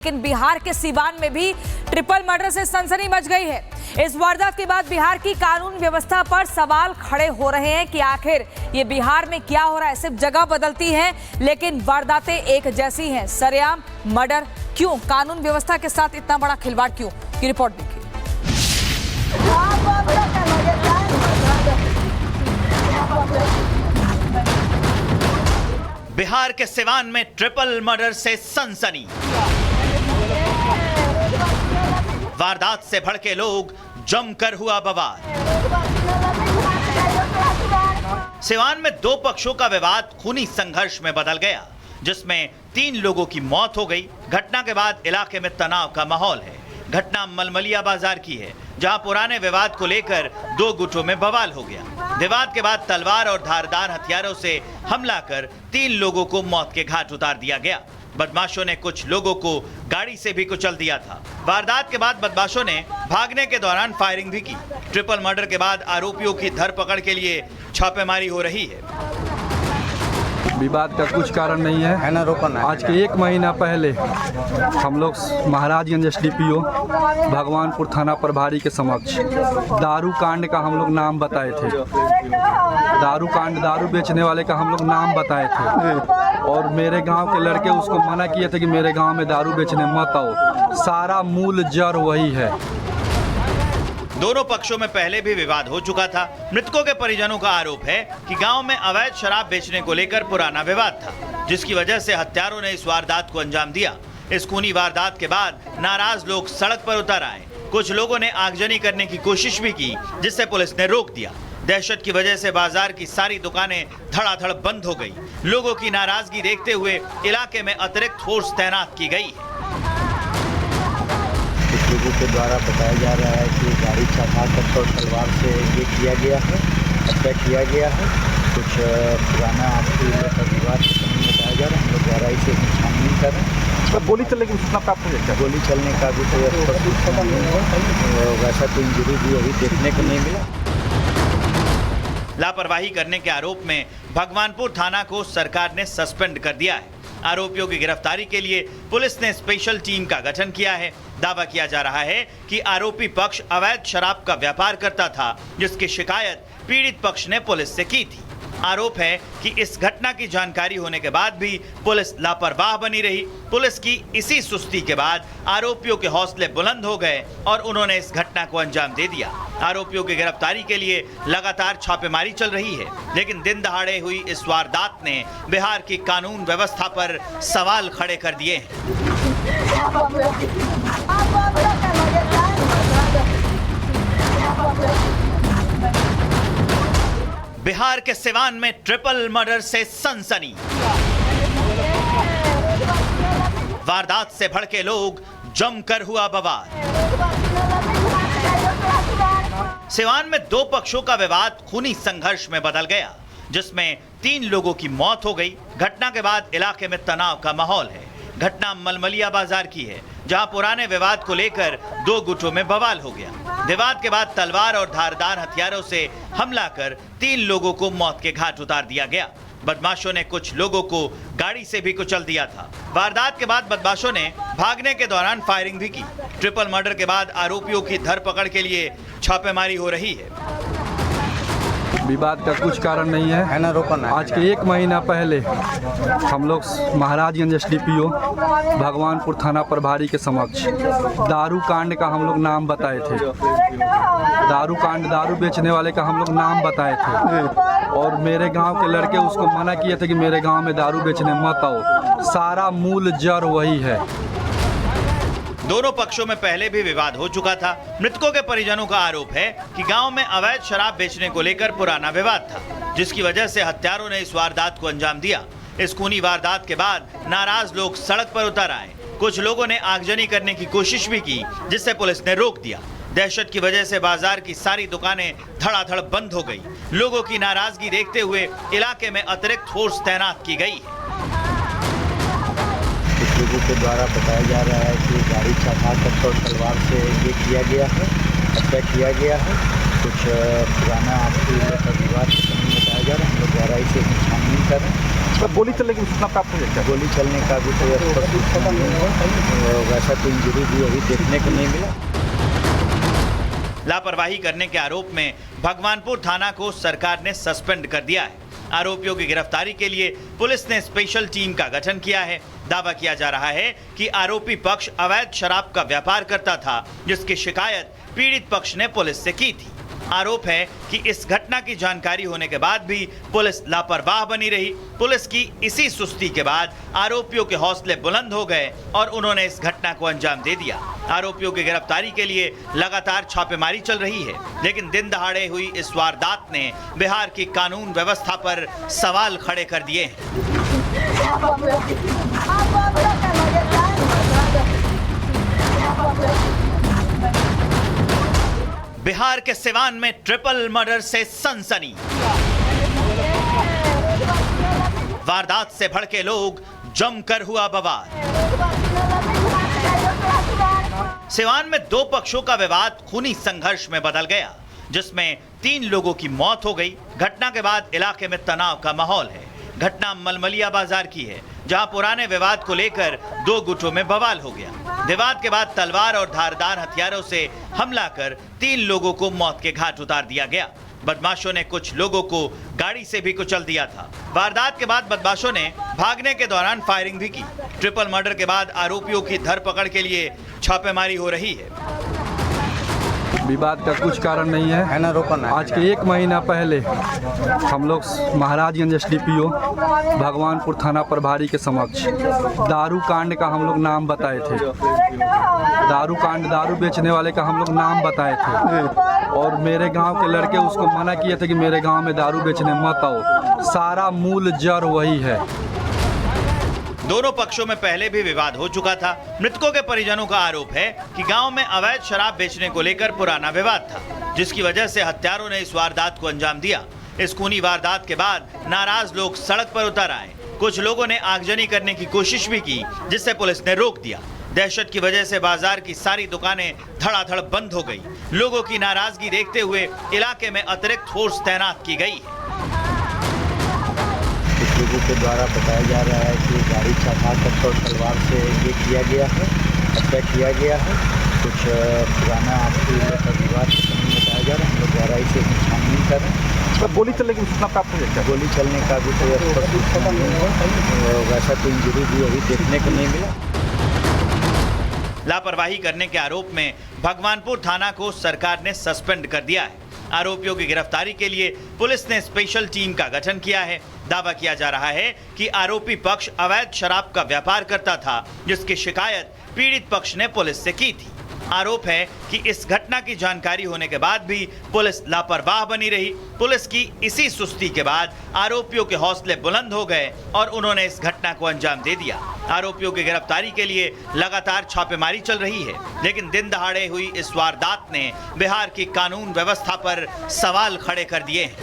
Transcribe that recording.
लेकिन बिहार के सीवान में भी ट्रिपल मर्डर से सनसनी मच गई है। इस वारदात के बाद बिहार की कानून व्यवस्था पर सवाल खड़े हो रहे हैं कि आखिर ये बिहार में क्या हो रहा है। सिर्फ जगह बदलती है लेकिन वारदातें एक जैसी हैं। सरेआम मर्डर क्यों? कानून व्यवस्था के साथ इतना बड़ा खिलवाड़ क्यों? की रिपोर्ट देखिए। बिहार के सिवान में ट्रिपल मर्डर से सनसनी। वारदात से भड़के लोग, जमकर हुआ बवाल। सिवान में दो पक्षों का विवाद खूनी संघर्ष में बदल गया, जिसमें 3 लोगों की मौत हो गई। घटना के बाद इलाके में तनाव का माहौल है। घटना मलमलिया बाजार की है, जहां पुराने विवाद को लेकर 2 गुटों में बवाल हो गया। विवाद के बाद तलवार और धारदार हथियारों से हमला कर 3 लोगों को मौत के घाट उतार दिया गया। बदमाशों ने कुछ लोगों को गाड़ी से भी कुचल दिया था। वारदात के बाद बदमाशों ने भागने के दौरान फायरिंग भी की। ट्रिपल मर्डर के बाद आरोपियों की धरपकड़ के लिए छापेमारी हो रही है। विवाद का कुछ कारण नहीं है ना। आज के 1 महीना पहले हम लोग महाराजगंज SDPO भगवानपुर थाना प्रभारी के समक्ष दारू कांड का हम लोग नाम बताए थे। दारू बेचने वाले का हम लोग नाम बताए थे और मेरे गांव के लड़के उसको मना किए थे कि मेरे गांव में दारू बेचने मत आओ। सारा मूल जड़ वही है। दोनों पक्षों में पहले भी विवाद हो चुका था। मृतकों के परिजनों का आरोप है कि गांव में अवैध शराब बेचने को लेकर पुराना विवाद था, जिसकी वजह से हत्यारों ने इस वारदात को अंजाम दिया। इस खूनी वारदात के बाद नाराज लोग सड़क पर उतर आए। कुछ लोगों ने आगजनी करने की कोशिश भी की, जिससे पुलिस ने रोक दिया। दहशत की वजह से बाजार की सारी दुकानें धड़ाधड़ बंद हो गई। लोगों की नाराजगी देखते हुए इलाके में अतिरिक्त फोर्स तैनात की गई है। लोगों के द्वारा बताया जा रहा है कि गाड़ी चढ़ा कर और तलवार से ये किया गया है, हत्या किया गया है। कुछ पुराना आपसी विवाद बताया जा रहा है। हम लोग गहराई से छानबीन कर रहे हैं। गोली चलने की सूचना प्राप्त हो जाती है। गोली चलने का भी कोई स्पष्ट सूचना नहीं है। वैसा कोई इंजरी भी अभी देखने को नहीं मिला। लापरवाही करने के आरोप में भगवानपुर थाना को सरकार ने सस्पेंड कर दिया है। आरोपियों की गिरफ्तारी के लिए पुलिस ने स्पेशल टीम का गठन किया है। दावा किया जा रहा है कि आरोपी पक्ष अवैध शराब का व्यापार करता था, जिसकी शिकायत पीड़ित पक्ष ने पुलिस से की थी। आरोप है कि इस घटना की जानकारी होने के बाद भी पुलिस लापरवाह बनी रही। पुलिस की इसी सुस्ती के बाद आरोपियों के हौसले बुलंद हो गए और उन्होंने इस घटना को अंजाम दे दिया। आरोपियों की गिरफ्तारी के लिए लगातार छापेमारी चल रही है, लेकिन दिन दहाड़े हुई इस वारदात ने बिहार की कानून व्यवस्था पर सवाल खड़े कर दिए हैं। बिहार के सिवान में ट्रिपल मर्डर से सनसनी। वारदात से भड़के लोग, जमकर हुआ बवाल। सिवान में 2 पक्षों का विवाद खूनी संघर्ष में बदल गया, जिसमें 3 लोगों की मौत हो गई। घटना के बाद इलाके में तनाव का माहौल है। घटना मलमलिया बाजार की है, जहां पुराने विवाद को लेकर 2 गुटों में बवाल हो गया। विवाद के बाद तलवार और धारदार हथियारों से हमला कर 3 लोगों को मौत के घाट उतार दिया गया। बदमाशों ने कुछ लोगों को गाड़ी से भी कुचल दिया था। वारदात के बाद बदमाशों ने भागने के दौरान फायरिंग भी की। ट्रिपल मर्डर के बाद आरोपियों की धरपकड़ के लिए छापेमारी हो रही है। विवाद का कुछ कारण नहीं है ना। आज के 1 महीना पहले हम लोग महाराजगंज SDPO भगवानपुर थाना प्रभारी के समक्ष दारू कांड का हम लोग नाम बताए थे। दारू बेचने वाले का हम लोग नाम बताए थे और मेरे गांव के लड़के उसको मना किए थे कि मेरे गांव में दारू बेचने मत आओ। सारा मूल जड़ वही है। दोनों पक्षों में पहले भी विवाद हो चुका था। मृतकों के परिजनों का आरोप है कि गांव में अवैध शराब बेचने को लेकर पुराना विवाद था, जिसकी वजह से हत्यारों ने इस वारदात को अंजाम दिया। इस खूनी वारदात के बाद नाराज लोग सड़क पर उतर आए। कुछ लोगों ने आगजनी करने की कोशिश भी की, जिससे पुलिस ने रोक दिया। दहशत की वजह से बाजार की सारी दुकानें धड़ाधड़ बंद हो गई। लोगों की नाराजगी देखते हुए इलाके में अतिरिक्त फोर्स तैनात की गई है। लोगों के द्वारा बताया जा रहा है कि गाड़ी चढ़ा कर और तलवार से ये किया गया है, हत्या किया गया है। कुछ पुराना आपसी विवाद बताया जा रहा है। हम लोग गहराई से छानबीन कर रहे हैं। गोली चलने की सूचना प्राप्त हुई है? गोली चलने का भी कोई स्पष्ट सूचना नहीं है, वैसा कोई इंजरी भी अभी देखने को नहीं मिला। लापरवाही करने के आरोप में भगवानपुर थाना को सरकार ने सस्पेंड कर दिया है। आरोपियों की गिरफ्तारी के लिए पुलिस ने स्पेशल टीम का गठन किया है। दावा किया जा रहा है कि आरोपी पक्ष अवैध शराब का व्यापार करता था, जिसकी शिकायत पीड़ित पक्ष ने पुलिस से की थी। आरोप है कि इस घटना की जानकारी होने के बाद भी पुलिस लापरवाह बनी रही। पुलिस की इसी सुस्ती के बाद आरोपियों के हौसले बुलंद हो गए और उन्होंने इस घटना को अंजाम दे दिया। आरोपियों की गिरफ्तारी के लिए लगातार छापेमारी चल रही है, लेकिन दिन दहाड़े हुई इस वारदात ने बिहार की कानून व्यवस्था पर सवाल खड़े कर दिए हैं। बिहार के सिवान में ट्रिपल मर्डर से सनसनी। वारदात से भड़के लोग, जमकर हुआ बवाल। सिवान में दो पक्षों का विवाद खूनी संघर्ष में बदल गया, जिसमें 3 लोगों की मौत हो गई। घटना के बाद इलाके में तनाव का माहौल है। घटना मलमलिया बाजार की है, जहां पुराने विवाद को लेकर 2 गुटों में बवाल हो गया। विवाद के बाद तलवार और धारदार हथियारों से हमला कर 3 लोगों को मौत के घाट उतार दिया गया। बदमाशों ने कुछ लोगों को गाड़ी से भी कुचल दिया था। वारदात के बाद बदमाशों ने भागने के दौरान फायरिंग भी की। ट्रिपल मर्डर के बाद आरोपियों की धरपकड़ के लिए छापेमारी हो रही है। विवाद का कुछ कारण नहीं है ना, रोकना। आज के 1 महीना पहले हम लोग महाराजगंज SDPO भगवानपुर थाना प्रभारी के समक्ष दारू कांड का हम लोग नाम बताए थे। दारू बेचने वाले का हम लोग नाम बताए थे और मेरे गांव के लड़के उसको मना किए थे कि मेरे गांव में दारू बेचने मत आओ। सारा मूल जड़ वही है। दोनों पक्षों में पहले भी विवाद हो चुका था। मृतकों के परिजनों का आरोप है कि गांव में अवैध शराब बेचने को लेकर पुराना विवाद था, जिसकी वजह से हत्यारों ने इस वारदात को अंजाम दिया। इस खूनी वारदात के बाद नाराज लोग सड़क पर उतर आए। कुछ लोगों ने आगजनी करने की कोशिश भी की, जिससे पुलिस ने रोक दिया। दहशत की वजह से बाजार की सारी दुकानें धड़ाधड़ बंद हो गई। लोगों की नाराजगी देखते हुए इलाके में अतिरिक्त फोर्स तैनात की गई है। लोगों के द्वारा बताया जा रहा है कि गाड़ी चढ़ा कर और तलवार से ये किया गया है, हत्या किया गया है। कुछ पुराना आपसी विवाद के समय में बताया जा रहा है। हम लोग गहराई से छानबीन कर रहे हैं। गोली चलने की सूचना प्राप्त हुई है? गोली चलने का भी कोई स्पष्ट सूचना नहीं है, वैसा कोई इंजरी भी अभी देखने को नहीं मिला। लापरवाही करने के आरोप में भगवानपुर थाना को सरकार ने सस्पेंड कर दिया है। आरोपियों की गिरफ्तारी के लिए पुलिस ने स्पेशल टीम का गठन किया है। दावा किया जा रहा है कि आरोपी पक्ष अवैध शराब का व्यापार करता था, जिसकी शिकायत पीड़ित पक्ष ने पुलिस से की थी। आरोप है कि इस घटना की जानकारी होने के बाद भी पुलिस लापरवाह बनी रही। पुलिस की इसी सुस्ती के बाद आरोपियों के हौसले बुलंद हो गए और उन्होंने इस घटना को अंजाम दे दिया। आरोपियों की गिरफ्तारी के लिए लगातार छापेमारी चल रही है, लेकिन दिन दहाड़े हुई इस वारदात ने बिहार की कानून व्यवस्था पर सवाल खड़े कर दिए हैं।